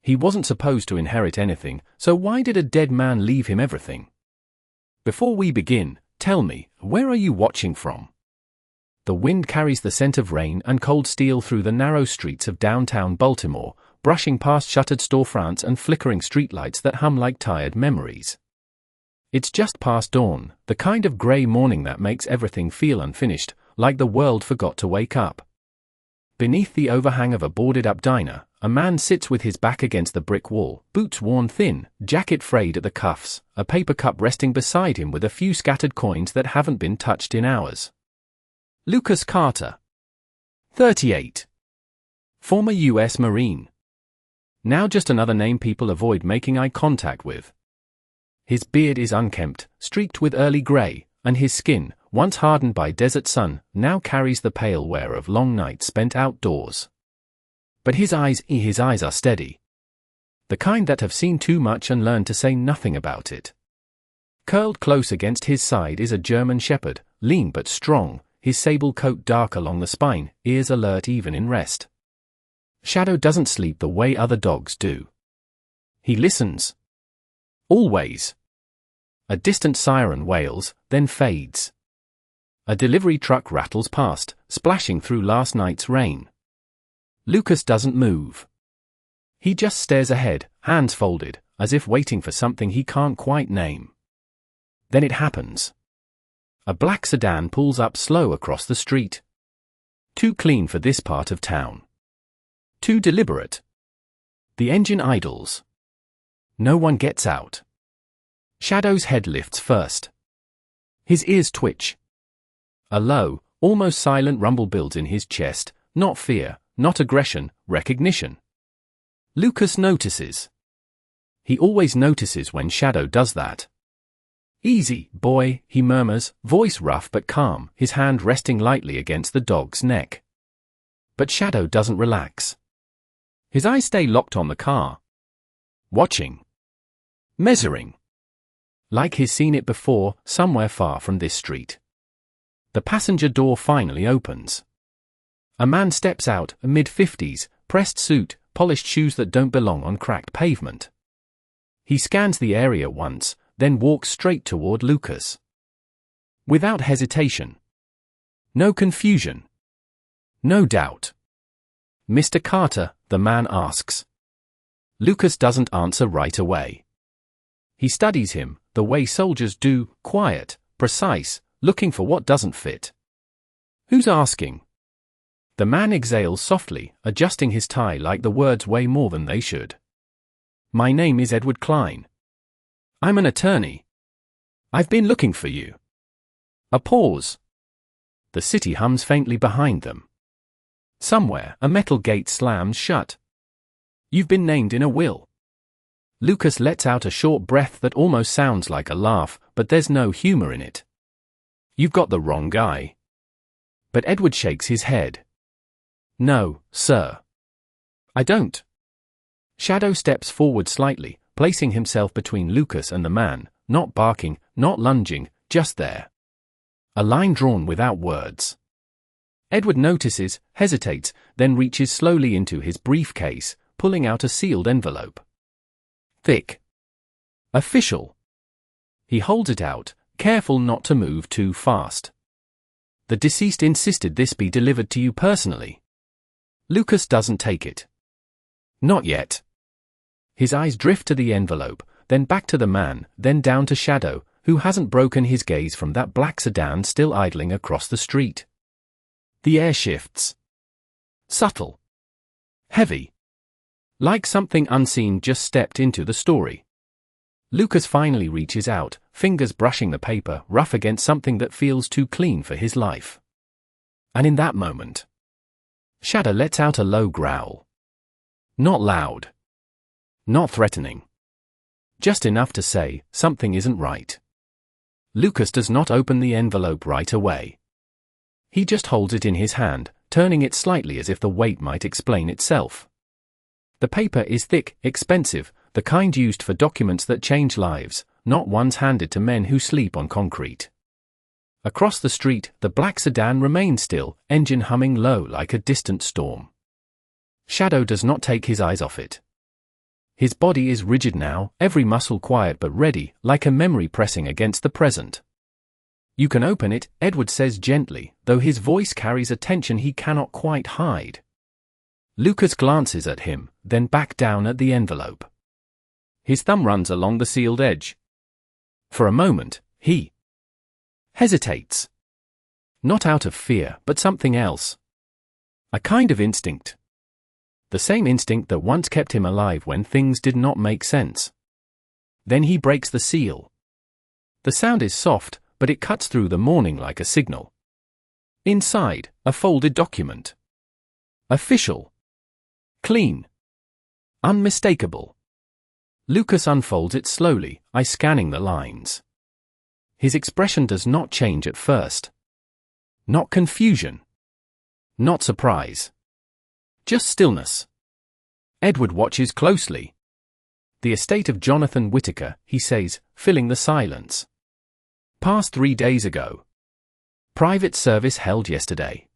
He wasn't supposed to inherit anything, so why did a dead man leave him everything? Before we begin, tell me, where are you watching from? The wind carries the scent of rain and cold steel through the narrow streets of downtown Baltimore, brushing past shuttered storefronts and flickering streetlights that hum like tired memories. It's just past dawn, the kind of grey morning that makes everything feel unfinished, like the world forgot to wake up. Beneath the overhang of a boarded-up diner, a man sits with his back against the brick wall, boots worn thin, jacket frayed at the cuffs, a paper cup resting beside him with a few scattered coins that haven't been touched in hours. Lucas Carter. 38. Former U.S. Marine. Now just another name people avoid making eye contact with. His beard is unkempt, streaked with early grey, and his skin, once hardened by desert sun, now carries the pale wear of long nights spent outdoors. But his eyes are steady. The kind that have seen too much and learned to say nothing about it. Curled close against his side is a German shepherd, lean but strong, his sable coat dark along the spine, ears alert even in rest. Shadow doesn't sleep the way other dogs do. He listens. Always. A distant siren wails, then fades. A delivery truck rattles past, splashing through last night's rain. Lucas doesn't move. He just stares ahead, hands folded, as if waiting for something he can't quite name. Then it happens. A black sedan pulls up slow across the street. Too clean for this part of town. Too deliberate. The engine idles. No one gets out. Shadow's head lifts first. His ears twitch. A low, almost silent rumble builds in his chest, not fear, not aggression, recognition. Lucas notices. He always notices when Shadow does that. "Easy, boy," he murmurs, voice rough but calm, his hand resting lightly against the dog's neck. But Shadow doesn't relax. His eyes stay locked on the car. Watching. Measuring. Like he's seen it before, somewhere far from this street. The passenger door finally opens. A man steps out, a mid-50s, pressed suit, polished shoes that don't belong on cracked pavement. He scans the area once, then walks straight toward Lucas. Without hesitation. No confusion. No doubt. "Mr. Carter," the man asks. Lucas doesn't answer right away. He studies him, the way soldiers do, quiet, precise, looking for what doesn't fit. "Who's asking?" The man exhales softly, adjusting his tie like the words weigh more than they should. "My name is Edward Klein. I'm an attorney. I've been looking for you." A pause. The city hums faintly behind them. Somewhere, a metal gate slams shut. "You've been named in a will." Lucas lets out a short breath that almost sounds like a laugh, but there's no humor in it. "You've got the wrong guy." But Edward shakes his head. "No, sir. I don't." Shadow steps forward slightly, placing himself between Lucas and the man, not barking, not lunging, just there. A line drawn without words. Edward notices, hesitates, then reaches slowly into his briefcase, pulling out a sealed envelope. Thick. Official. He holds it out, careful not to move too fast. "The deceased insisted this be delivered to you personally." Lucas doesn't take it. "Not yet." His eyes drift to the envelope, then back to the man, then down to Shadow, who hasn't broken his gaze from that black sedan still idling across the street. The air shifts. Subtle. Heavy. Like something unseen just stepped into the story. Lucas finally reaches out, fingers brushing the paper, rough against something that feels too clean for his life. And in that moment, Shadow lets out a low growl. Not loud. Not threatening. Just enough to say, something isn't right. Lucas does not open the envelope right away. He just holds it in his hand, turning it slightly as if the weight might explain itself. The paper is thick, expensive, the kind used for documents that change lives, not ones handed to men who sleep on concrete. Across the street, the black sedan remains still, engine humming low like a distant storm. Shadow does not take his eyes off it. His body is rigid now, every muscle quiet but ready, like a memory pressing against the present. You can open it, Edward says gently, though his voice carries a tension he cannot quite hide. Lucas glances at him, then back down at the envelope. His thumb runs along the sealed edge. For a moment, he hesitates. Not out of fear, but something else. A kind of instinct. The same instinct that once kept him alive when things did not make sense. Then he breaks the seal. The sound is soft, but it cuts through the morning like a signal. Inside, a folded document. Official. Clean. Unmistakable. Lucas unfolds it slowly, eyes scanning the lines. His expression does not change at first. Not confusion. Not surprise. Just stillness. Edward watches closely. The estate of Jonathan Whittaker, he says, filling the silence. Passed 3 days ago. Private service held yesterday.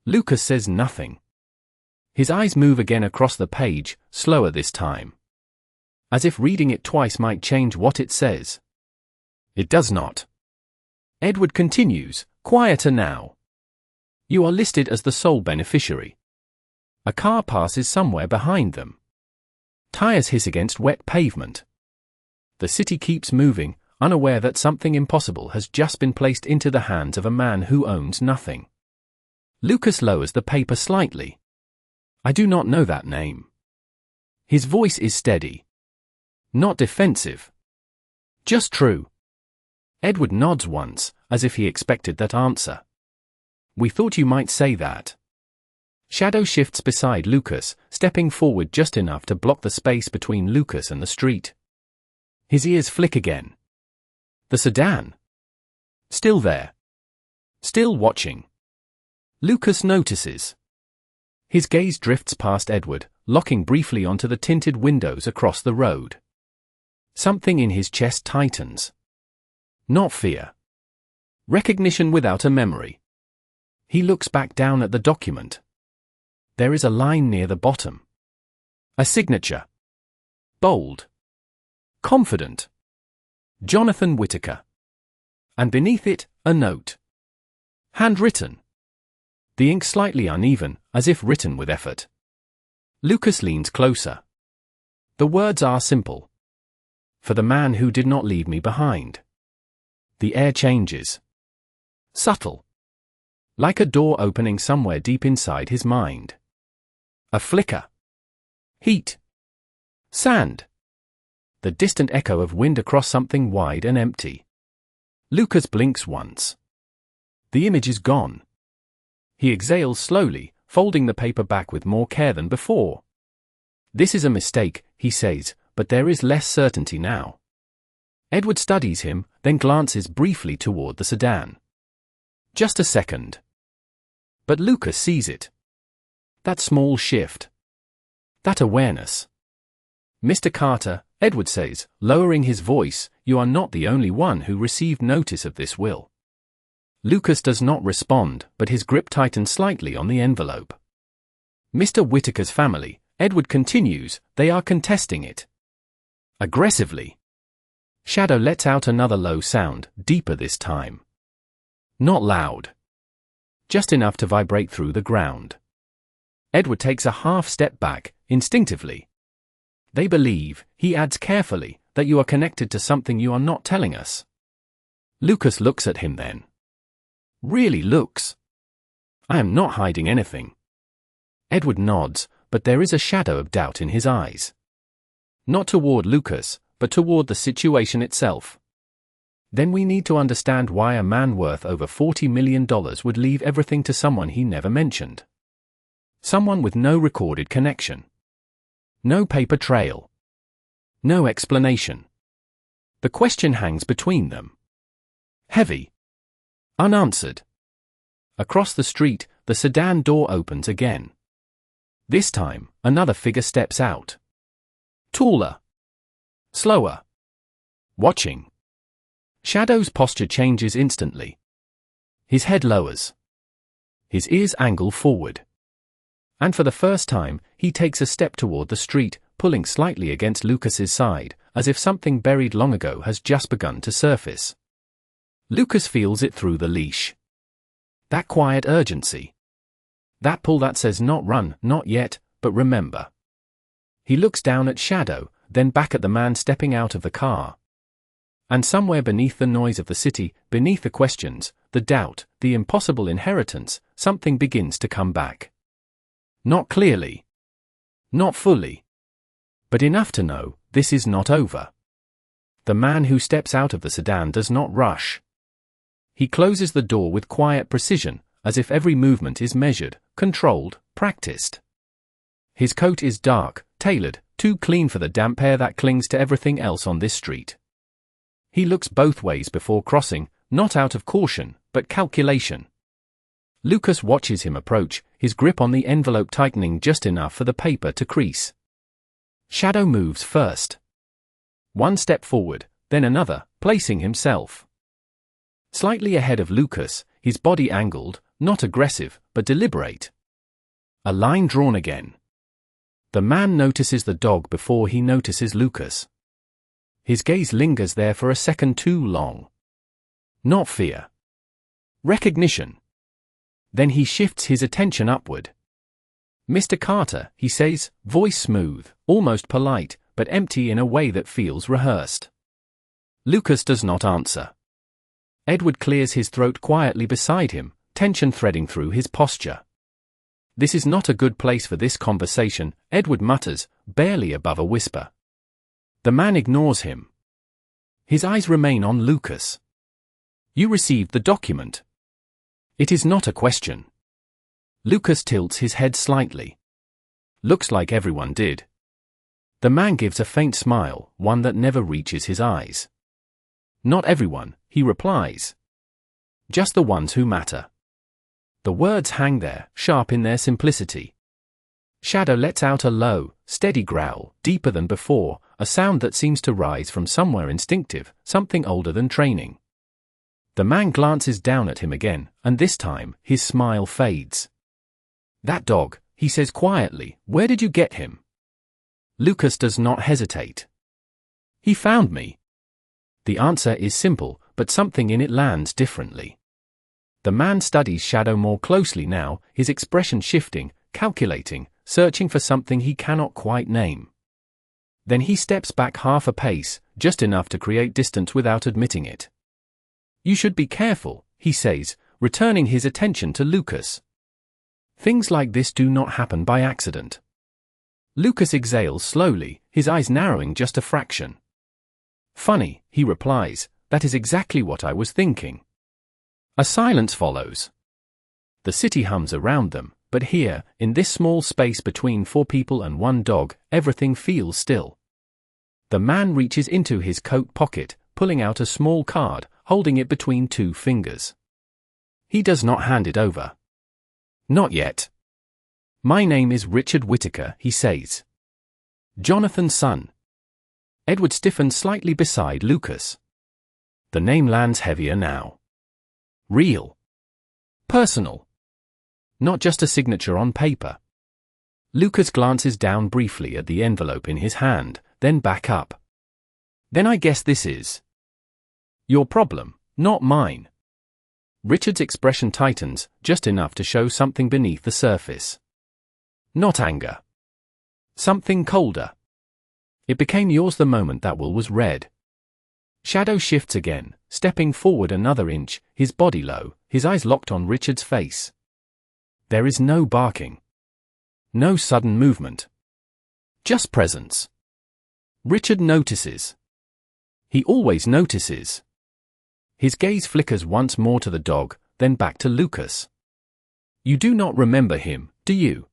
Lucas says nothing. His eyes move again across the page, slower this time. As if reading it twice might change what it says. It does not. Edward continues, quieter now. You are listed as the sole beneficiary. A car passes somewhere behind them. Tires hiss against wet pavement. The city keeps moving, unaware that something impossible has just been placed into the hands of a man who owns nothing. Lucas lowers the paper slightly. I do not know that name. His voice is steady. Not defensive. Just true. Edward nods once, as if he expected that answer. We thought you might say that. Shadow shifts beside Lucas, stepping forward just enough to block the space between Lucas and the street. His ears flick again. The sedan. Still there. Still watching. Lucas notices. His gaze drifts past Edward, locking briefly onto the tinted windows across the road. Something in his chest tightens. Not fear. Recognition without a memory. He looks back down at the document. There is a line near the bottom. A signature. Bold. Confident. Jonathan Whittaker. And beneath it, a note. Handwritten. The ink slightly uneven, as if written with effort. Lucas leans closer. The words are simple. For the man who did not leave me behind. The air changes. Subtle. Like a door opening somewhere deep inside his mind. A flicker. Heat. Sand. The distant echo of wind across something wide and empty. Lucas blinks once. The image is gone. He exhales slowly, folding the paper back with more care than before. This is a mistake, he says, but there is less certainty now. Edward studies him, then glances briefly toward the sedan. Just a second. But Lucas sees it. That small shift. That awareness. Mr. Carter, Edward says, lowering his voice, you are not the only one who received notice of this will. Lucas does not respond, but his grip tightens slightly on the envelope. Mr. Whittaker's family, Edward continues, they are contesting it. Aggressively. Shadow lets out another low sound, deeper this time. Not loud. Just enough to vibrate through the ground. Edward takes a half step back, instinctively. They believe, he adds carefully, that you are connected to something you are not telling us. Lucas looks at him then. Really looks. I am not hiding anything. Edward nods, but there is a shadow of doubt in his eyes. Not toward Lucas, but toward the situation itself. Then we need to understand why a man worth over $40 million would leave everything to someone he never mentioned. Someone with no recorded connection. No paper trail. No explanation. The question hangs between them. Heavy. Unanswered. Across the street, the sedan door opens again. This time, another figure steps out. Taller. Slower. Watching. Shadow's posture changes instantly. His head lowers. His ears angle forward. And for the first time, he takes a step toward the street, pulling slightly against Lucas's side, as if something buried long ago has just begun to surface. Lucas feels it through the leash. That quiet urgency. That pull that says not run, not yet, but remember. He looks down at Shadow, then back at the man stepping out of the car. And somewhere beneath the noise of the city, beneath the questions, the doubt, the impossible inheritance, something begins to come back. Not clearly. Not fully. But enough to know, this is not over. The man who steps out of the sedan does not rush. He closes the door with quiet precision, as if every movement is measured, controlled, practiced. His coat is dark, tailored, too clean for the damp air that clings to everything else on this street. He looks both ways before crossing, not out of caution, but calculation. Lucas watches him approach, his grip on the envelope tightening just enough for the paper to crease. Shadow moves first. One step forward, then another, placing himself slightly ahead of Lucas, his body angled, not aggressive, but deliberate. A line drawn again. The man notices the dog before he notices Lucas. His gaze lingers there for a second too long. Not fear. Recognition. Then he shifts his attention upward. "Mr. Carter," he says, voice smooth, almost polite, but empty in a way that feels rehearsed. Lucas does not answer. Edward clears his throat quietly beside him, tension threading through his posture. "This is not a good place for this conversation," Edward mutters, barely above a whisper. The man ignores him. His eyes remain on Lucas. "You received the document." It is not a question. Lucas tilts his head slightly. "Looks like everyone did." The man gives a faint smile, one that never reaches his eyes. "Not everyone," he replies. "Just the ones who matter." The words hang there, sharp in their simplicity. Shadow lets out a low, steady growl, deeper than before, a sound that seems to rise from somewhere instinctive, something older than training. The man glances down at him again, and this time, his smile fades. "That dog," he says quietly, "where did you get him?" Lucas does not hesitate. "He found me." The answer is simple, but something in it lands differently. The man studies Shadow more closely now, his expression shifting, calculating, searching for something he cannot quite name. Then he steps back half a pace, just enough to create distance without admitting it. "You should be careful," he says, returning his attention to Lucas. "Things like this do not happen by accident." Lucas exhales slowly, his eyes narrowing just a fraction. "Funny," he replies, "that is exactly what I was thinking." A silence follows. The city hums around them, but here, in this small space between four people and one dog, everything feels still. The man reaches into his coat pocket, pulling out a small card, holding it between two fingers. He does not hand it over. "Not yet." "My name is Richard Whittaker," he says. "Jonathan's son." Edward stiffens slightly beside Lucas. The name lands heavier now. Real. Personal. Not just a signature on paper. Lucas glances down briefly at the envelope in his hand, then back up. "Then I guess this is your problem, not mine." Richard's expression tightens, just enough to show something beneath the surface. Not anger. Something colder. "It became yours the moment that will was read." Shadow shifts again, stepping forward another inch, his body low, his eyes locked on Richard's face. There is no barking. No sudden movement. Just presence. Richard notices. He always notices. His gaze flickers once more to the dog, then back to Lucas. "You do not remember him, do you?"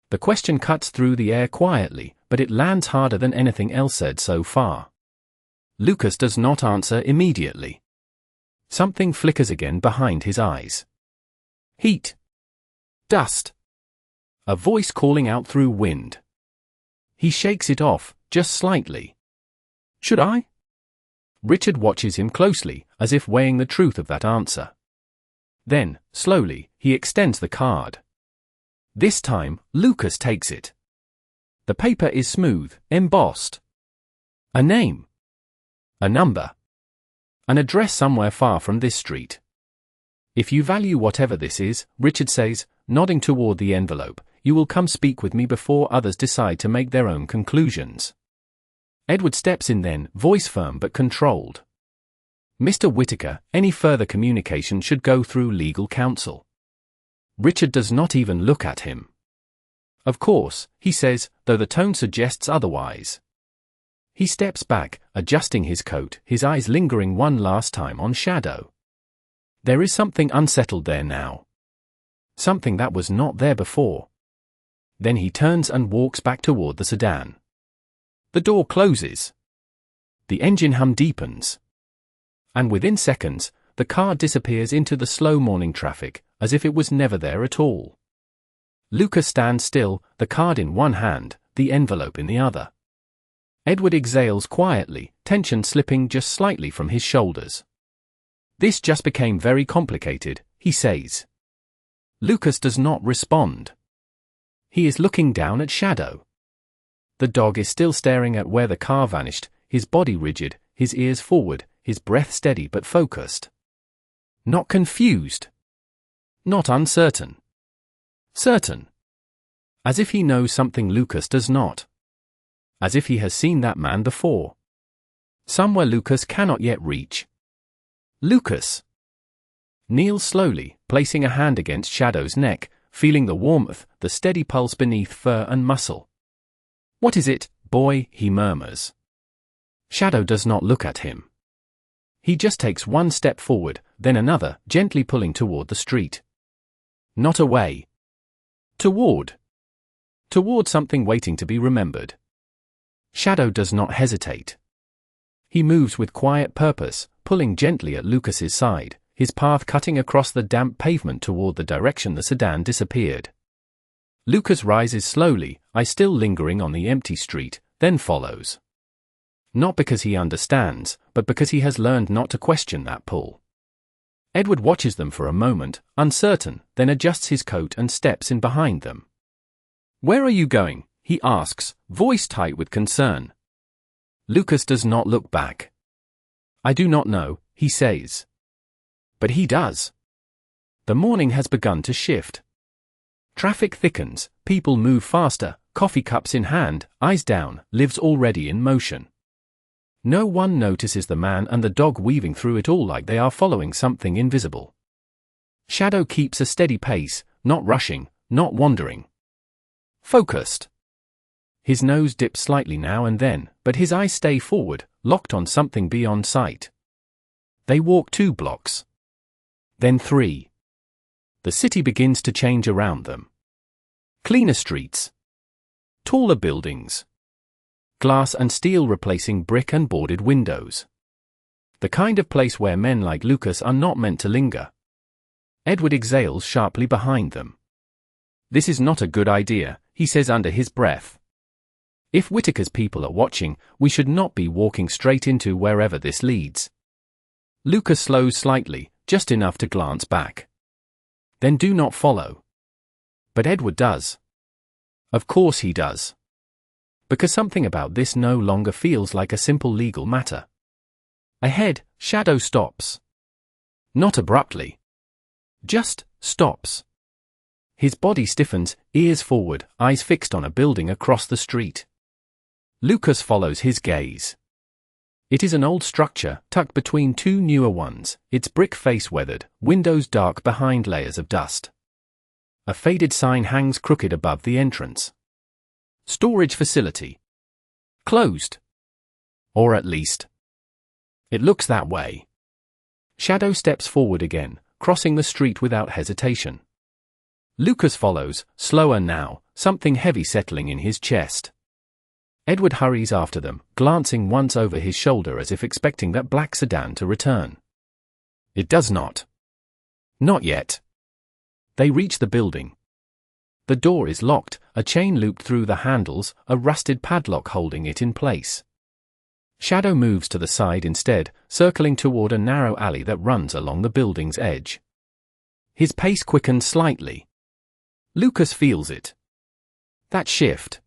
The question cuts through the air quietly, but it lands harder than anything else said so far. Lucas does not answer immediately. Something flickers again behind his eyes. Heat. Dust. A voice calling out through wind. He shakes it off, just slightly. "Should I?" Richard watches him closely, as if weighing the truth of that answer. Then, slowly, he extends the card. This time, Lucas takes it. The paper is smooth, embossed. A name. A number. An address somewhere far from this street. If you value whatever this is, Richard says, nodding toward the envelope, you will come speak with me before others decide to make their own conclusions. Edward steps in then, voice firm but controlled. Mr. Whittaker, any further communication should go through legal counsel. Richard does not even look at him. Of course, he says, though the tone suggests otherwise. He steps back, adjusting his coat, his eyes lingering one last time on Shadow. There is something unsettled there now. Something that was not there before. Then he turns and walks back toward the sedan. The door closes. The engine hum deepens. And within seconds, the car disappears into the slow morning traffic, as if it was never there at all. Lucas stands still, the card in one hand, the envelope in the other. Edward exhales quietly, tension slipping just slightly from his shoulders. This just became very complicated, he says. Lucas does not respond. He is looking down at Shadow. The dog is still staring at where the car vanished, his body rigid, his ears forward, his breath steady but focused. Not confused. Not uncertain. Certain. As if he knows something Lucas does not. As if he has seen that man before. Somewhere Lucas cannot yet reach. Lucas kneels slowly, placing a hand against Shadow's neck, feeling the warmth, the steady pulse beneath fur and muscle. "What is it, boy?" he murmurs. Shadow does not look at him. He just takes one step forward, then another, gently pulling toward the street. Not away. Toward something waiting to be remembered. Shadow does not hesitate. He moves with quiet purpose, pulling gently at Lucas's side, his path cutting across the damp pavement toward the direction the sedan disappeared. Lucas rises slowly, eyes still lingering on the empty street, then follows. Not because he understands, but because he has learned not to question that pull. Edward watches them for a moment, uncertain, then adjusts his coat and steps in behind them. "Where are you going?" he asks, voice tight with concern. Lucas does not look back. "I do not know," he says. But he does. The morning has begun to shift. Traffic thickens, people move faster, coffee cups in hand, eyes down, lives already in motion. No one notices the man and the dog weaving through it all like they are following something invisible. Shadow keeps a steady pace, not rushing, not wandering. Focused. His nose dips slightly now and then, but his eyes stay forward, locked on something beyond sight. They walk 2 blocks. Then 3. The city begins to change around them. Cleaner streets. Taller buildings. Glass and steel replacing brick and boarded windows. The kind of place where men like Lucas are not meant to linger. Edward exhales sharply behind them. "This is not a good idea," he says under his breath. "If Whittaker's people are watching, we should not be walking straight into wherever this leads." Lucas slows slightly, just enough to glance back. "Then do not follow." But Edward does. Of course he does. Because something about this no longer feels like a simple legal matter. Ahead, Shadow stops. Not abruptly. Just stops. His body stiffens, ears forward, eyes fixed on a building across the street. Lucas follows his gaze. It is an old structure, tucked between 2 newer ones, its brick face weathered, windows dark behind layers of dust. A faded sign hangs crooked above the entrance. Storage facility. Closed. Or at least, it looks that way. Shadow steps forward again, crossing the street without hesitation. Lucas follows, slower now, something heavy settling in his chest. Edward hurries after them, glancing once over his shoulder as if expecting that black sedan to return. It does not. Not yet. They reach the building. The door is locked, a chain looped through the handles, a rusted padlock holding it in place. Shadow moves to the side instead, circling toward a narrow alley that runs along the building's edge. His pace quickens slightly. Lucas feels it. That shift.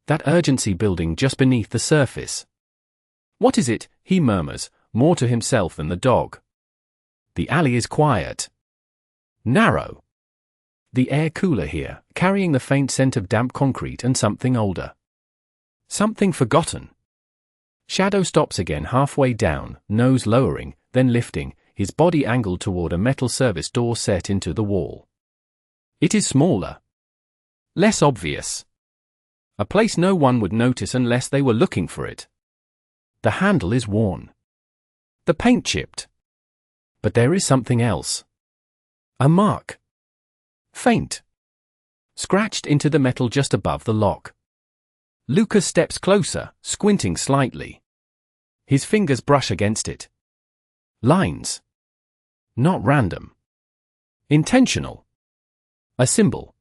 That urgency building just beneath the surface. What is it? He murmurs, more to himself than the dog. The alley is quiet. Narrow. The air cooler here, carrying the faint scent of damp concrete and something older. Something forgotten. Shadow stops again halfway down, nose lowering, then lifting, his body angled toward a metal service door set into the wall. It is smaller. Less obvious. A place no one would notice unless they were looking for it. The handle is worn. The paint chipped. But there is something else. A mark. Faint. Scratched into the metal just above the lock. Lucas steps closer, squinting slightly. His fingers brush against it. Lines. Not random. Intentional. A symbol.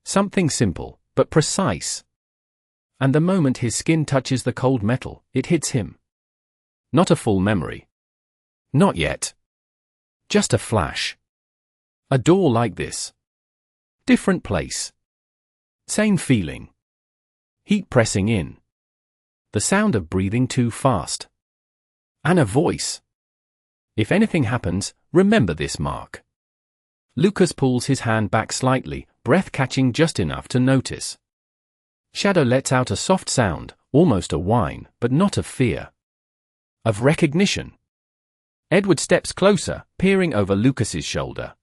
Something simple, but precise. And the moment his skin touches the cold metal, it hits him. Not a full memory. Not yet. Just a flash. A door like this. Different place. Same feeling. Heat pressing in. The sound of breathing too fast. And a voice. If anything happens, remember this mark. Lucas pulls his hand back slightly, breath catching just enough to notice. Shadow lets out a soft sound, almost a whine, but not of fear. Of recognition. Edward steps closer, peering over Lucas's shoulder.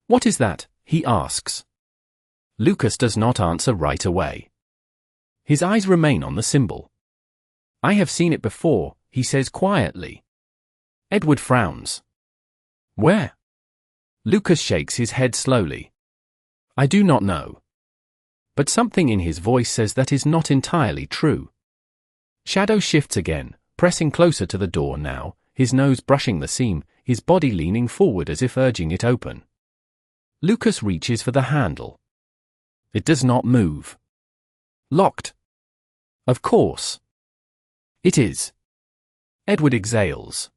What is that? He asks. Lucas does not answer right away. His eyes remain on the symbol. I have seen it before, he says quietly. Edward frowns. Where? Lucas shakes his head slowly. I do not know. But something in his voice says that is not entirely true. Shadow shifts again, pressing closer to the door now, his nose brushing the seam, his body leaning forward as if urging it open. Lucas reaches for the handle. It does not move. Locked. Of course. It is. Edward exhales.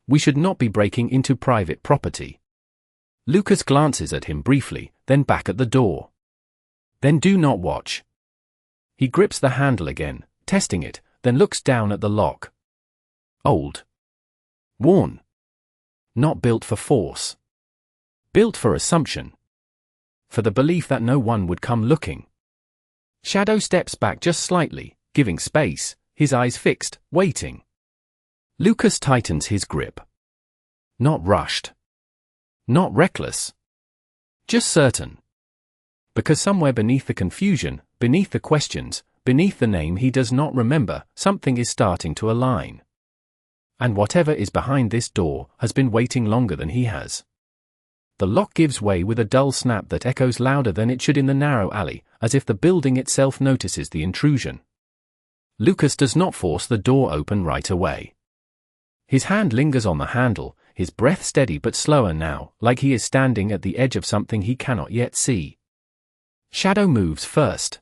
We should not be breaking into private property. Lucas glances at him briefly, then back at the door. Then do not watch. He grips the handle again, testing it, then looks down at the lock. Old. Worn. Not built for force. Built for assumption. For the belief that no one would come looking. Shadow steps back just slightly, giving space, his eyes fixed, waiting. Lucas tightens his grip. Not rushed. Not reckless. Just certain. Because somewhere beneath the confusion, beneath the questions, beneath the name he does not remember, something is starting to align. And whatever is behind this door has been waiting longer than he has. The lock gives way with a dull snap that echoes louder than it should in the narrow alley, as if the building itself notices the intrusion. Lucas does not force the door open right away. His hand lingers on the handle, his breath steady but slower now, like he is standing at the edge of something he cannot yet see. Shadow moves first.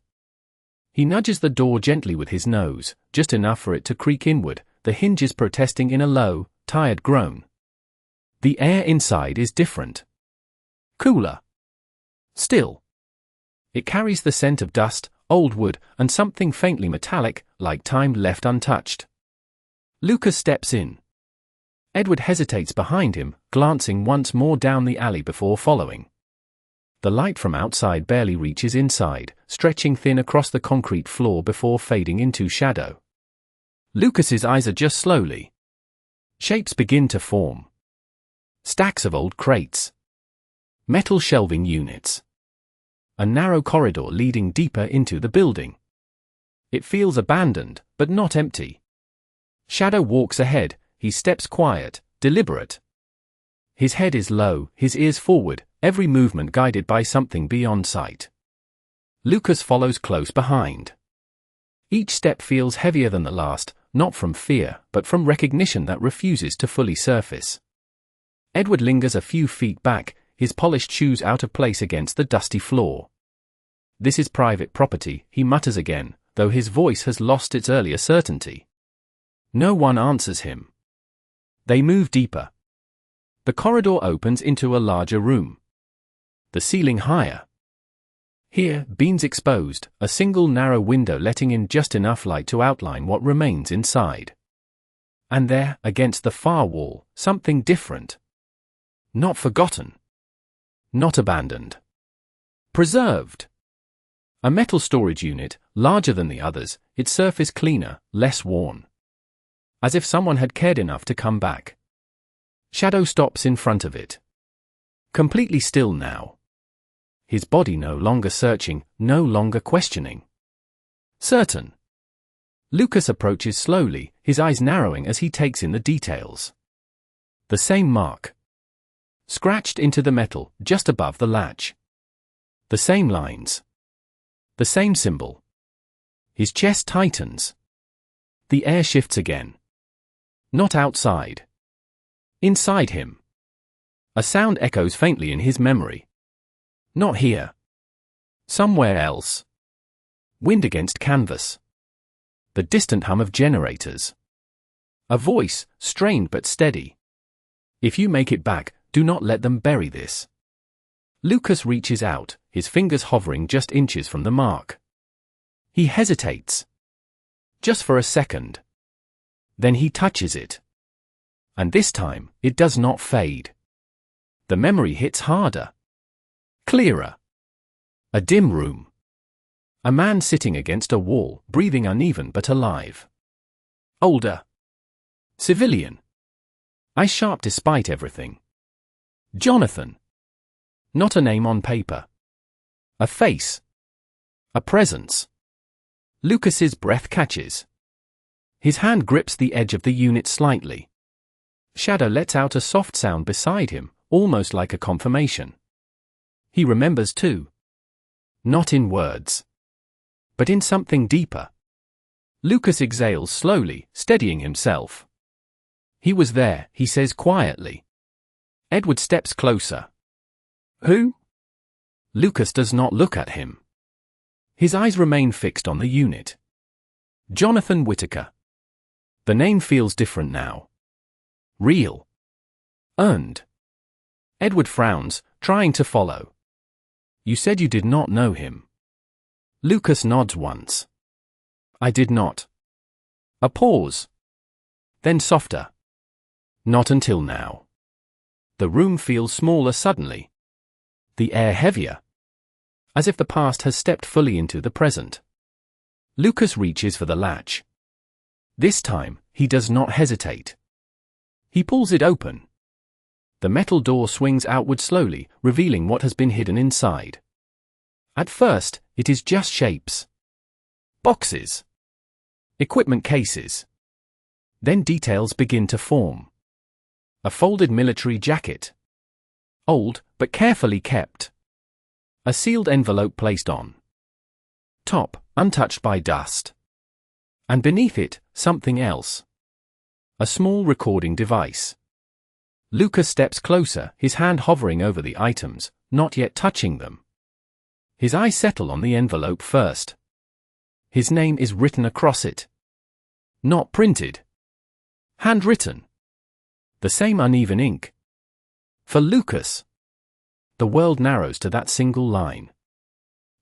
He nudges the door gently with his nose, just enough for it to creak inward, the hinges protesting in a low, tired groan. The air inside is different. Cooler. Still. It carries the scent of dust, old wood, and something faintly metallic, like time left untouched. Lucas steps in. Edward hesitates behind him, glancing once more down the alley before following. The light from outside barely reaches inside, stretching thin across the concrete floor before fading into shadow. Lucas's eyes adjust slowly. Shapes begin to form. Stacks of old crates. Metal shelving units. A narrow corridor leading deeper into the building. It feels abandoned, but not empty. Shadow walks ahead, he steps quiet, deliberate. His head is low, his ears forward, every movement guided by something beyond sight. Lucas follows close behind. Each step feels heavier than the last, not from fear, but from recognition that refuses to fully surface. Edward lingers a few feet back, his polished shoes out of place against the dusty floor. This is private property, he mutters again, though his voice has lost its earlier certainty. No one answers him. They move deeper. The corridor opens into a larger room. The ceiling higher. Here, beams exposed, a single narrow window letting in just enough light to outline what remains inside. And there, against the far wall, something different. Not forgotten. Not abandoned. Preserved. A metal storage unit, larger than the others, its surface cleaner, less worn. As if someone had cared enough to come back. Shadow stops in front of it. Completely still now. His body no longer searching, no longer questioning. Certain. Lucas approaches slowly, his eyes narrowing as he takes in the details. The same mark. Scratched into the metal, just above the latch. The same lines. The same symbol. His chest tightens. The air shifts again. Not outside. Inside him. A sound echoes faintly in his memory. Not here. Somewhere else. Wind against canvas. The distant hum of generators. A voice, strained but steady. If you make it back, do not let them bury this. Lucas reaches out, his fingers hovering just inches from the mark. He hesitates. Just for a second. Then he touches it. And this time, it does not fade. The memory hits harder. Clearer. A dim room. A man sitting against a wall, breathing uneven but alive. Older. Civilian. Eye sharp despite everything. Jonathan. Not a name on paper. A face. A presence. Lucas's breath catches. His hand grips the edge of the unit slightly. Shadow lets out a soft sound beside him, almost like a confirmation. He remembers too. Not in words. But in something deeper. Lucas exhales slowly, steadying himself. He was there, he says quietly. Edward steps closer. Who? Lucas does not look at him. His eyes remain fixed on the unit. Jonathan Whitaker. The name feels different now. Real. Earned. Edward frowns, trying to follow. You said you did not know him. Lucas nods once. I did not. A pause. Then softer. Not until now. The room feels smaller suddenly. The air heavier. As if the past has stepped fully into the present. Lucas reaches for the latch. This time, he does not hesitate. He pulls it open. The metal door swings outward slowly, revealing what has been hidden inside. At first, it is just shapes. Boxes. Equipment cases. Then details begin to form. A folded military jacket. Old, but carefully kept. A sealed envelope placed on top, untouched by dust. And beneath it, something else. A small recording device. Lucas steps closer, his hand hovering over the items, not yet touching them. His eyes settle on the envelope first. His name is written across it. Not printed. Handwritten. The same uneven ink. For Lucas. The world narrows to that single line.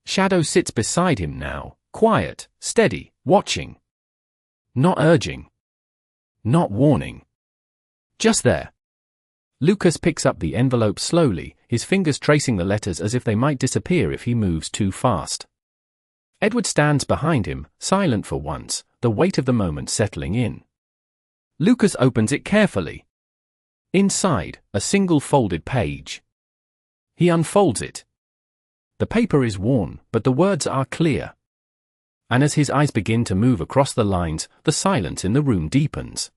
Shadow sits beside him now, quiet, steady, watching. Not urging. Not warning. Just there. Lucas picks up the envelope slowly, his fingers tracing the letters as if they might disappear if he moves too fast. Edward stands behind him, silent for once, the weight of the moment settling in. Lucas opens it carefully. Inside, a single folded page. He unfolds it. The paper is worn, but the words are clear. And as his eyes begin to move across the lines, the silence in the room deepens.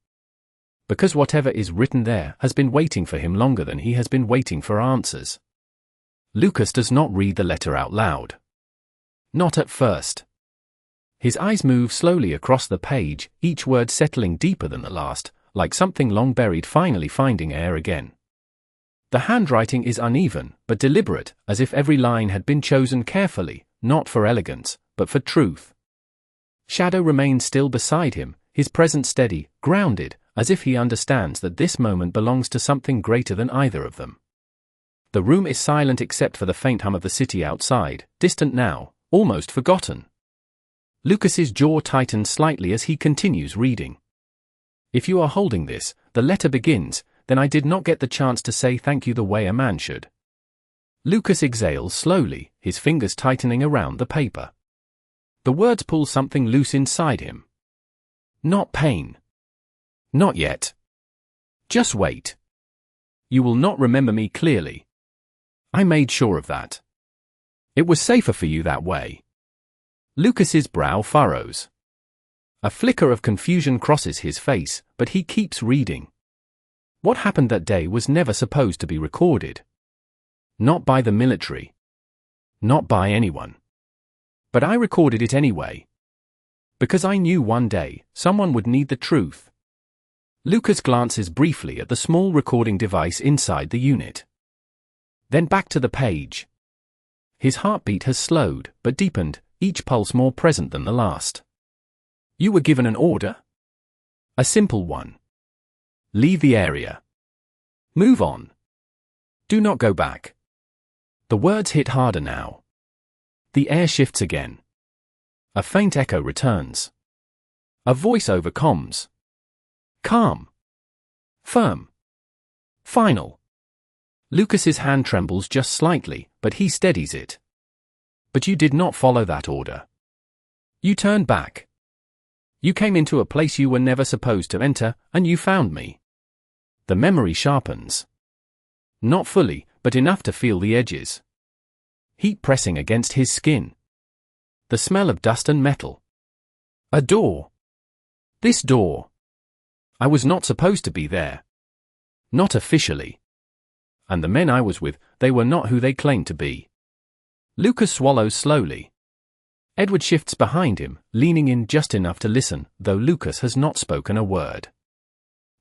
Because whatever is written there has been waiting for him longer than he has been waiting for answers. Lucas does not read the letter out loud. Not at first. His eyes move slowly across the page, each word settling deeper than the last, like something long buried finally finding air again. The handwriting is uneven, but deliberate, as if every line had been chosen carefully, not for elegance, but for truth. Shadow remains still beside him, his presence steady, grounded, as if he understands that this moment belongs to something greater than either of them. The room is silent except for the faint hum of the city outside, distant now, almost forgotten. Lucas's jaw tightens slightly as he continues reading. If you are holding this, the letter begins, then I did not get the chance to say thank you the way a man should. Lucas exhales slowly, his fingers tightening around the paper. The words pull something loose inside him. Not pain. Not yet. Just wait. You will not remember me clearly. I made sure of that. It was safer for you that way. Lucas's brow furrows. A flicker of confusion crosses his face, but he keeps reading. What happened that day was never supposed to be recorded. Not by the military. Not by anyone. But I recorded it anyway. Because I knew one day, someone would need the truth. Lucas glances briefly at the small recording device inside the unit. Then back to the page. His heartbeat has slowed, but deepened, each pulse more present than the last. You were given an order? A simple one. Leave the area. Move on. Do not go back. The words hit harder now. The air shifts again. A faint echo returns. A voice over comms. Calm. Firm. Final. Lucas's hand trembles just slightly, but he steadies it. But you did not follow that order. You turned back. You came into a place you were never supposed to enter, and you found me. The memory sharpens. Not fully, but enough to feel the edges. Heat pressing against his skin. The smell of dust and metal. A door. This door. I was not supposed to be there. Not officially. And the men I was with, they were not who they claimed to be. Lucas swallows slowly. Edward shifts behind him, leaning in just enough to listen, though Lucas has not spoken a word.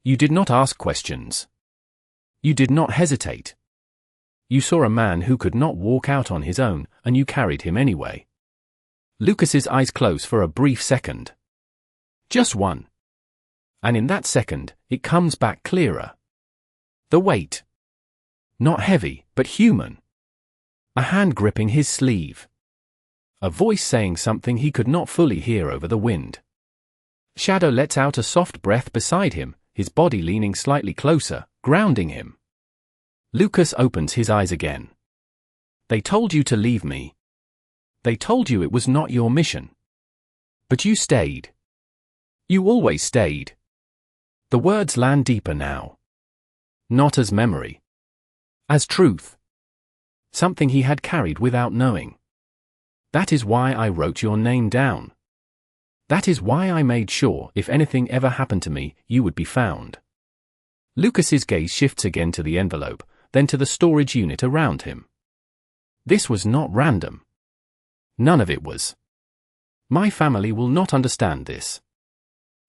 You did not ask questions. You did not hesitate. You saw a man who could not walk out on his own, and you carried him anyway. Lucas's eyes close for a brief second. Just one. And in that second, it comes back clearer. The weight. Not heavy, but human. A hand gripping his sleeve. A voice saying something he could not fully hear over the wind. Shadow lets out a soft breath beside him, his body leaning slightly closer, grounding him. Lucas opens his eyes again. They told you to leave me. They told you it was not your mission. But you stayed. You always stayed. The words land deeper now. Not as memory. As truth. Something he had carried without knowing. That is why I wrote your name down. That is why I made sure, if anything ever happened to me, you would be found. Lucas's gaze shifts again to the envelope, then to the storage unit around him. This was not random. None of it was. My family will not understand this.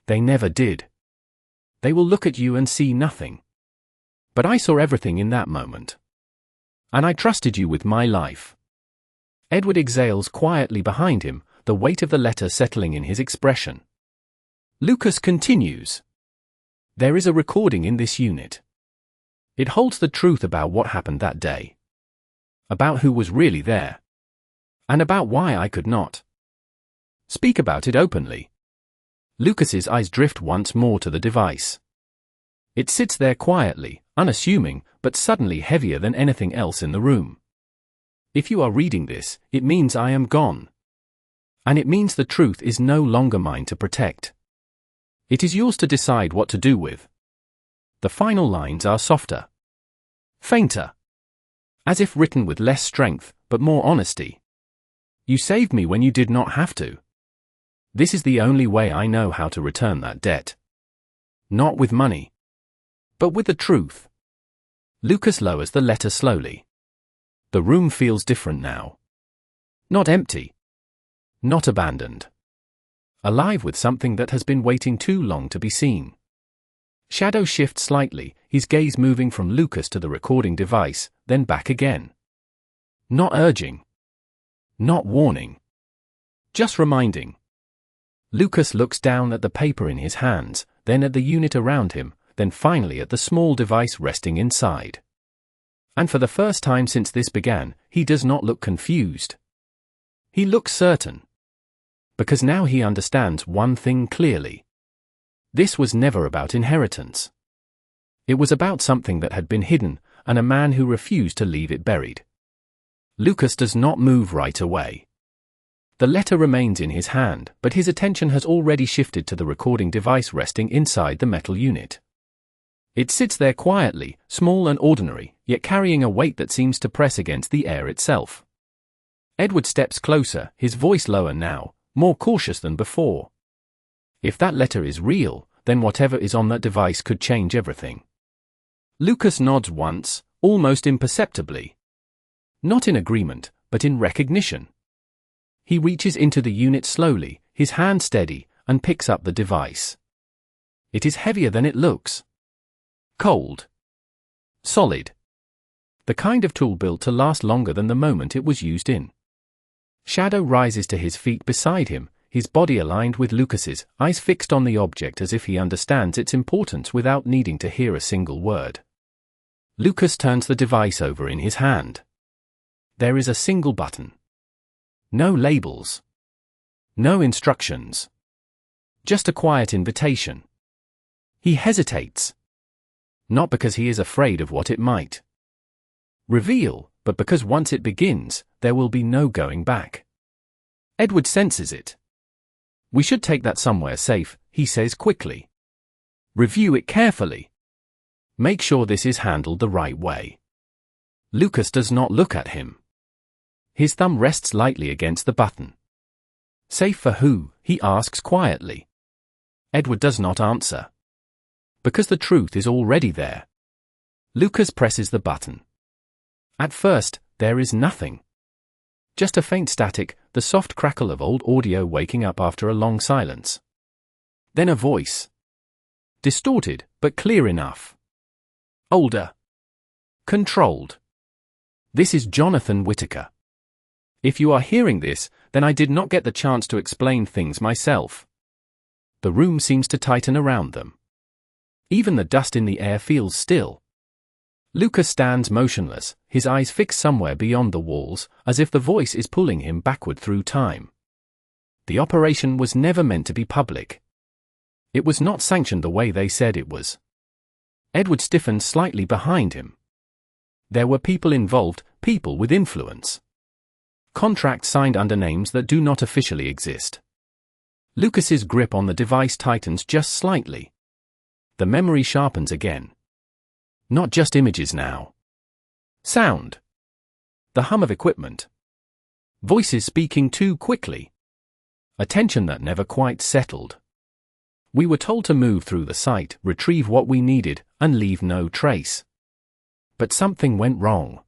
They never did. They will look at you and see nothing. But I saw everything in that moment. And I trusted you with my life. Edward exhales quietly behind him, the weight of the letter settling in his expression. Lucas continues. There is a recording in this unit. It holds the truth about what happened that day. About who was really there. And about why I could not speak about it openly. Lucas's eyes drift once more to the device. It sits there quietly, unassuming, but suddenly heavier than anything else in the room. If you are reading this, it means I am gone. And it means the truth is no longer mine to protect. It is yours to decide what to do with. The final lines are softer. Fainter. As if written with less strength, but more honesty. You saved me when you did not have to. This is the only way I know how to return that debt. Not with money. But with the truth. Lucas lowers the letter slowly. The room feels different now. Not empty. Not abandoned. Alive with something that has been waiting too long to be seen. Shadow shifts slightly, his gaze moving from Lucas to the recording device, then back again. Not urging. Not warning. Just reminding. Lucas looks down at the paper in his hands, then at the unit around him, then finally at the small device resting inside. And for the first time since this began, he does not look confused. He looks certain. Because now he understands one thing clearly. This was never about inheritance. It was about something that had been hidden, and a man who refused to leave it buried. Lucas does not move right away. The letter remains in his hand, but his attention has already shifted to the recording device resting inside the metal unit. It sits there quietly, small and ordinary, yet carrying a weight that seems to press against the air itself. Edward steps closer, his voice lower now, more cautious than before. If that letter is real, then whatever is on that device could change everything. Lucas nods once, almost imperceptibly. Not in agreement, but in recognition. He reaches into the unit slowly, his hand steady, and picks up the device. It is heavier than it looks. Cold. Solid. The kind of tool built to last longer than the moment it was used in. Shadow rises to his feet beside him, his body aligned with Lucas's, eyes fixed on the object as if he understands its importance without needing to hear a single word. Lucas turns the device over in his hand. There is a single button. No labels. No instructions. Just a quiet invitation. He hesitates. Not because he is afraid of what it might reveal, but because once it begins, there will be no going back. Edward senses it. We should take that somewhere safe, he says quickly. Review it carefully. Make sure this is handled the right way. Lucas does not look at him. His thumb rests lightly against the button. Safe for who? He asks quietly. Edward does not answer. Because the truth is already there. Lucas presses the button. At first, there is nothing. Just a faint static, the soft crackle of old audio waking up after a long silence. Then a voice. Distorted, but clear enough. Older. Controlled. This is Jonathan Whittaker. If you are hearing this, then I did not get the chance to explain things myself. The room seems to tighten around them. Even the dust in the air feels still. Lucas stands motionless, his eyes fixed somewhere beyond the walls, as if the voice is pulling him backward through time. The operation was never meant to be public. It was not sanctioned the way they said it was. Edward stiffened slightly behind him. There were people involved, people with influence. Contracts signed under names that do not officially exist. Lucas's grip on the device tightens just slightly. The memory sharpens again. Not just images now. Sound. The hum of equipment. Voices speaking too quickly. Attention that never quite settled. We were told to move through the site, retrieve what we needed, and leave no trace. But something went wrong.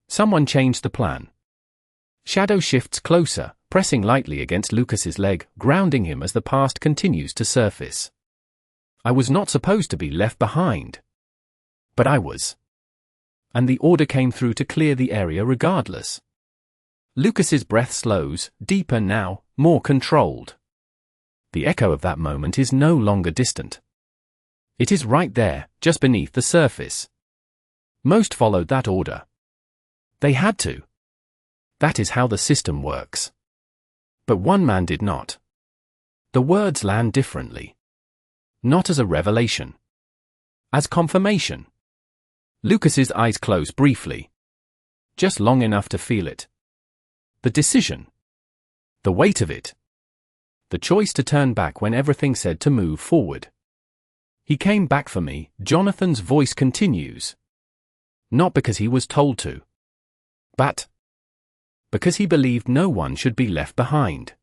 Someone changed the plan. Shadow shifts closer, pressing lightly against Lucas's leg, grounding him as the past continues to surface. I was not supposed to be left behind. But I was. And the order came through to clear the area regardless. Lucas's breath slows, deeper now, more controlled. The echo of that moment is no longer distant. It is right there, just beneath the surface. Most followed that order. They had to. That is how the system works. But one man did not. The words land differently. Not as a revelation. As confirmation. Lucas's eyes close briefly. Just long enough to feel it. The decision. The weight of it. The choice to turn back when everything said to move forward. He came back for me, Jonathan's voice continues. Not because he was told to. But because he believed no one should be left behind.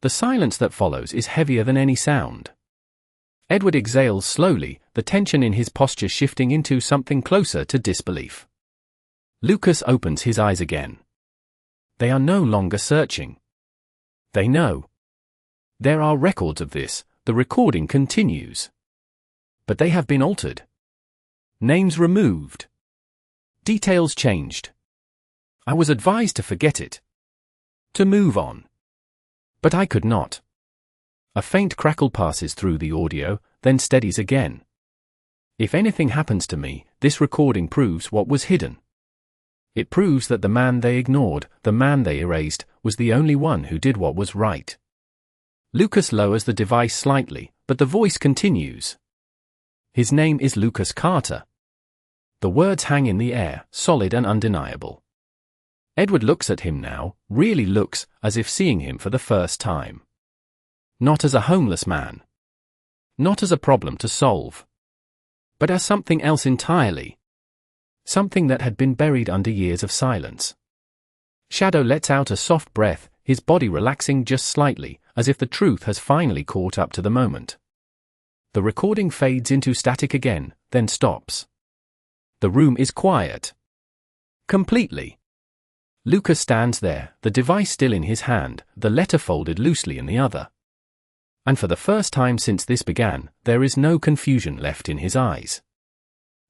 The silence that follows is heavier than any sound. Edward exhales slowly, the tension in his posture shifting into something closer to disbelief. Lucas opens his eyes again. They are no longer searching. They know. There are records of this, the recording continues. But they have been altered. Names removed. Details changed. I was advised to forget it. To move on. But I could not. A faint crackle passes through the audio, then steadies again. If anything happens to me, this recording proves what was hidden. It proves that the man they ignored, the man they erased, was the only one who did what was right. Lucas lowers the device slightly, but the voice continues. His name is Lucas Carter. The words hang in the air, solid and undeniable. Edward looks at him now, really looks, as if seeing him for the first time. Not as a homeless man. Not as a problem to solve. But as something else entirely. Something that had been buried under years of silence. Shadow lets out a soft breath, his body relaxing just slightly, as if the truth has finally caught up to the moment. The recording fades into static again, then stops. The room is quiet. Completely. Lucas stands there, the device still in his hand, the letter folded loosely in the other. And for the first time since this began, there is no confusion left in his eyes.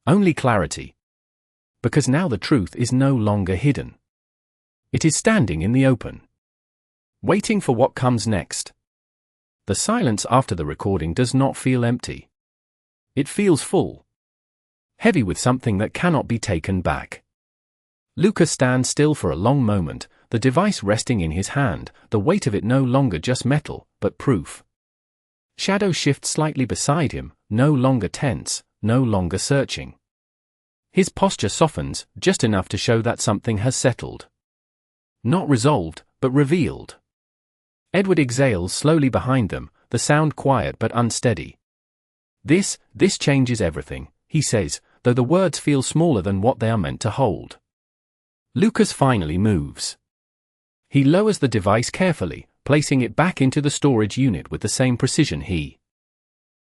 Only clarity. Because now the truth is no longer hidden. It is standing in the open. Waiting for what comes next. The silence after the recording does not feel empty. It feels full. Heavy with something that cannot be taken back. Lucas stands still for a long moment, the device resting in his hand, the weight of it no longer just metal, but proof. Shadow shifts slightly beside him, no longer tense, no longer searching. His posture softens, just enough to show that something has settled. Not resolved, but revealed. Edward exhales slowly behind them, the sound quiet but unsteady. This changes everything, he says, though the words feel smaller than what they are meant to hold. Lucas finally moves. He lowers the device carefully, placing it back into the storage unit with the same precision he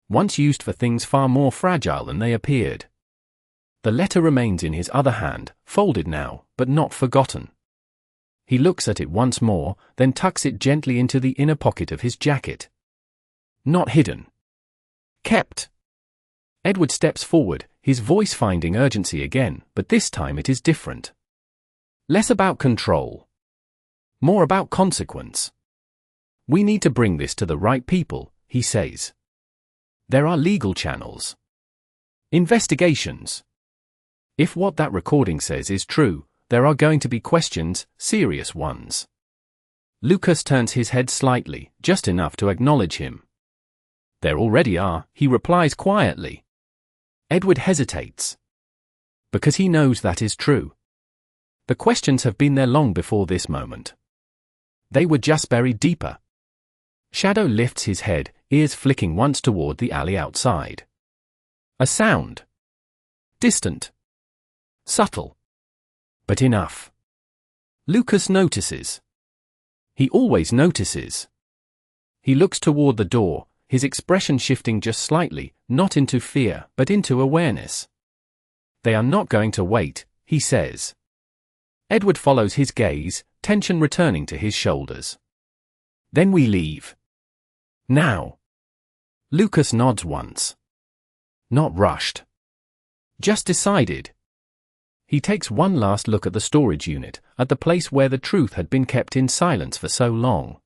once used for things far more fragile than they appeared. The letter remains in his other hand, folded now, but not forgotten. He looks at it once more, then tucks it gently into the inner pocket of his jacket. Not hidden. Kept. Edward steps forward, his voice finding urgency again, but this time it is different. Less about control. More about consequence. We need to bring this to the right people, he says. There are legal channels. Investigations. If what that recording says is true, there are going to be questions, serious ones. Lucas turns his head slightly, just enough to acknowledge him. There already are, he replies quietly. Edward hesitates. Because he knows that is true. The questions have been there long before this moment. They were just buried deeper. Shadow lifts his head, ears flicking once toward the alley outside. A sound. Distant. Subtle. But enough. Lucas notices. He always notices. He looks toward the door, his expression shifting just slightly, not into fear, but into awareness. They are not going to wait, he says. Edward follows his gaze, tension returning to his shoulders. Then we leave. Now. Lucas nods once. Not rushed. Just decided. He takes one last look at the storage unit, at the place where the truth had been kept in silence for so long.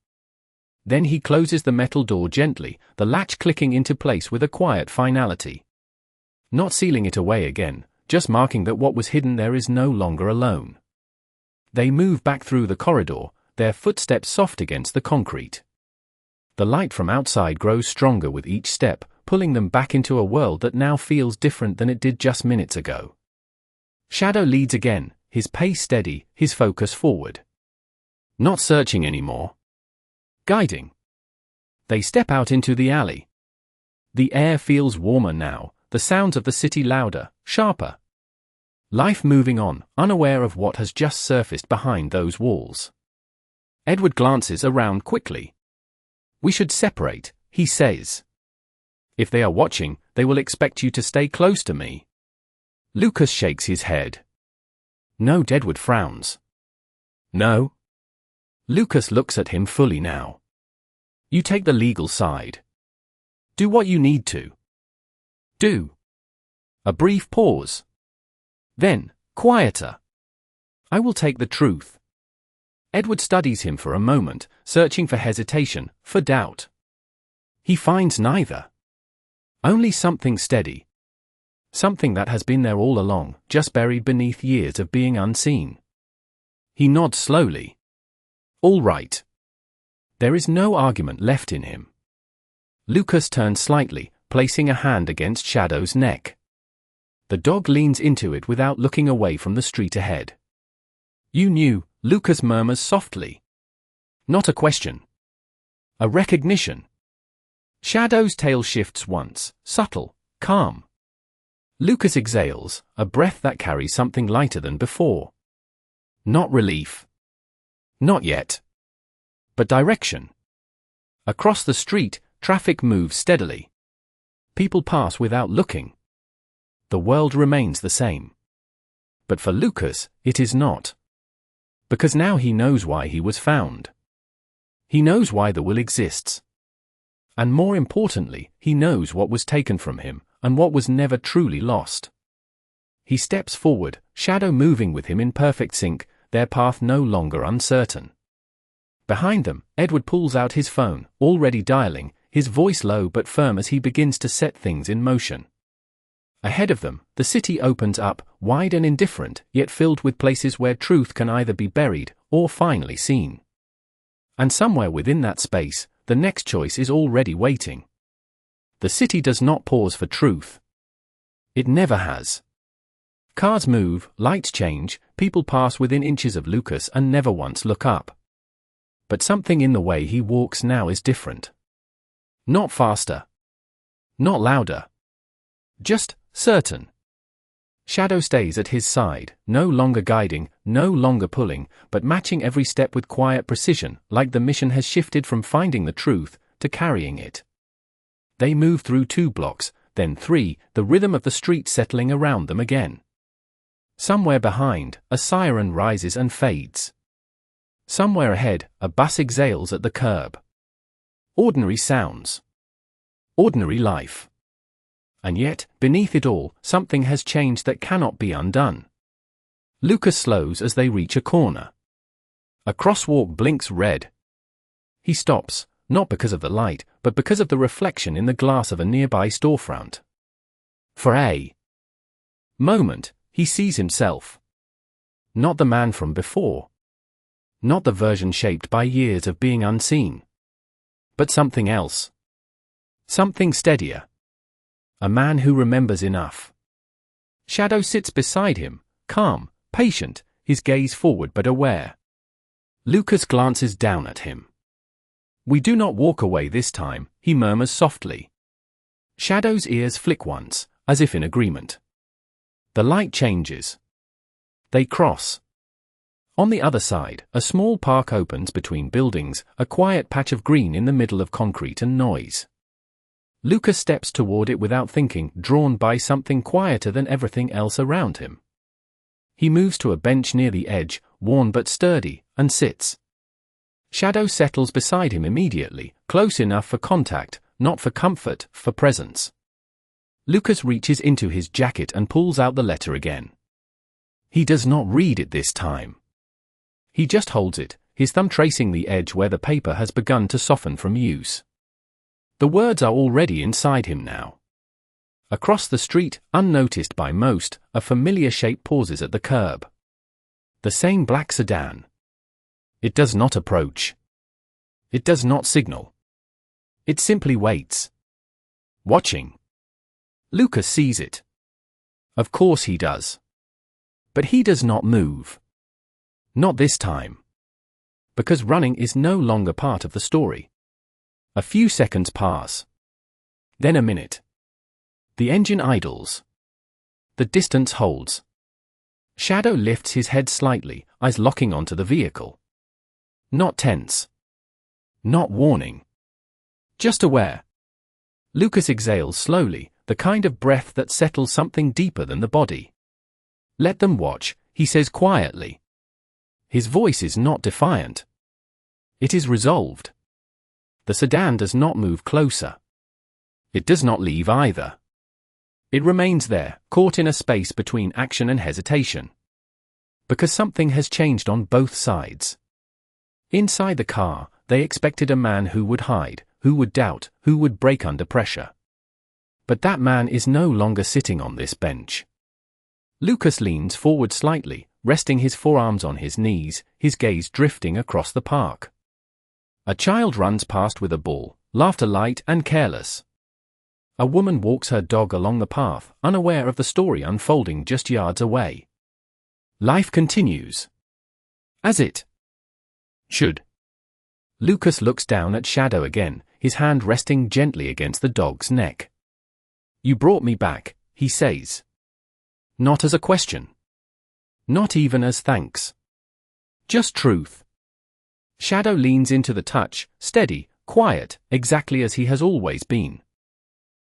Then he closes the metal door gently, the latch clicking into place with a quiet finality. Not sealing it away again, just marking that what was hidden there is no longer alone. They move back through the corridor, their footsteps soft against the concrete. The light from outside grows stronger with each step, pulling them back into a world that now feels different than it did just minutes ago. Shadow leads again, his pace steady, his focus forward. Not searching anymore. Guiding. They step out into the alley. The air feels warmer now, the sounds of the city louder, sharper. Life moving on, unaware of what has just surfaced behind those walls. Edward glances around quickly. We should separate, he says. If they are watching, they will expect you to stay close to me. Lucas shakes his head. No, Edward frowns. No? Lucas looks at him fully now. You take the legal side. Do what you need to. Do. A brief pause. Then, quieter. I will take the truth. Edward studies him for a moment, searching for hesitation, for doubt. He finds neither. Only something steady. Something that has been there all along, just buried beneath years of being unseen. He nods slowly. All right. There is no argument left in him. Lucas turns slightly, placing a hand against Shadow's neck. The dog leans into it without looking away from the street ahead. You knew, Lucas murmurs softly. Not a question. A recognition. Shadow's tail shifts once, subtle, calm. Lucas exhales, a breath that carries something lighter than before. Not relief. Not yet. But direction. Across the street, traffic moves steadily. People pass without looking. The world remains the same. But for Lucas, it is not. Because now he knows why he was found. He knows why the will exists. And more importantly, he knows what was taken from him, and what was never truly lost. He steps forward, Shadow moving with him in perfect sync, their path no longer uncertain. Behind them, Edward pulls out his phone, already dialing, his voice low but firm as he begins to set things in motion. Ahead of them, the city opens up, wide and indifferent, yet filled with places where truth can either be buried, or finally seen. And somewhere within that space, the next choice is already waiting. The city does not pause for truth. It never has. Cars move, lights change, people pass within inches of Lucas and never once look up. But something in the way he walks now is different. Not faster. Not louder. Just certain. Shadow stays at his side, no longer guiding, no longer pulling, but matching every step with quiet precision, like the mission has shifted from finding the truth to carrying it. They move through 2 blocks, then 3, the rhythm of the street settling around them again. Somewhere behind, a siren rises and fades. Somewhere ahead, a bus exhales at the curb. Ordinary sounds. Ordinary life. And yet, beneath it all, something has changed that cannot be undone. Lucas slows as they reach a corner. A crosswalk blinks red. He stops, not because of the light, but because of the reflection in the glass of a nearby storefront. For a moment, he sees himself. Not the man from before. Not the version shaped by years of being unseen. But something else. Something steadier. A man who remembers enough. Shadow sits beside him, calm, patient, his gaze forward but aware. Lucas glances down at him. We do not walk away this time, he murmurs softly. Shadow's ears flick once, as if in agreement. The light changes. They cross. On the other side, a small park opens between buildings, a quiet patch of green in the middle of concrete and noise. Lucas steps toward it without thinking, drawn by something quieter than everything else around him. He moves to a bench near the edge, worn but sturdy, and sits. Shadow settles beside him immediately, close enough for contact, not for comfort, for presence. Lucas reaches into his jacket and pulls out the letter again. He does not read it this time. He just holds it, his thumb tracing the edge where the paper has begun to soften from use. The words are already inside him now. Across the street, unnoticed by most, a familiar shape pauses at the curb. The same black sedan. It does not approach. It does not signal. It simply waits. Watching. Lucas sees it. Of course he does. But he does not move. Not this time. Because running is no longer part of the story. A few seconds pass. Then a minute. The engine idles. The distance holds. Shadow lifts his head slightly, eyes locking onto the vehicle. Not tense. Not warning. Just aware. Lucas exhales slowly, the kind of breath that settles something deeper than the body. Let them watch, he says quietly. His voice is not defiant. It is resolved. The sedan does not move closer. It does not leave either. It remains there, caught in a space between action and hesitation. Because something has changed on both sides. Inside the car, they expected a man who would hide, who would doubt, who would break under pressure. But that man is no longer sitting on this bench. Lucas leans forward slightly, resting his forearms on his knees, his gaze drifting across the park. A child runs past with a ball, laughter light and careless. A woman walks her dog along the path, unaware of the story unfolding just yards away. Life continues. As it should. Lucas looks down at Shadow again, his hand resting gently against the dog's neck. "You brought me back," he says. Not as a question. Not even as thanks. Just truth. Shadow leans into the touch, steady, quiet, exactly as he has always been.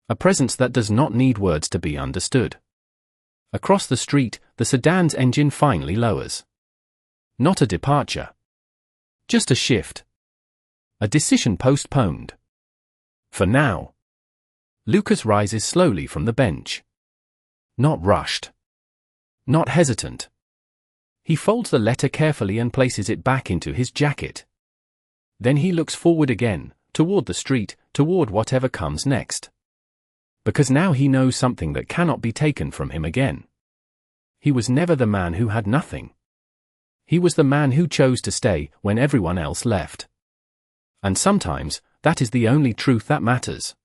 A presence that does not need words to be understood. Across the street, the sedan's engine finally lowers. Not a departure. Just a shift. A decision postponed. For now. Lucas rises slowly from the bench. Not rushed. Not hesitant. He folds the letter carefully and places it back into his jacket. Then he looks forward again, toward the street, toward whatever comes next. Because now he knows something that cannot be taken from him again. He was never the man who had nothing. He was the man who chose to stay when everyone else left. And sometimes, that is the only truth that matters.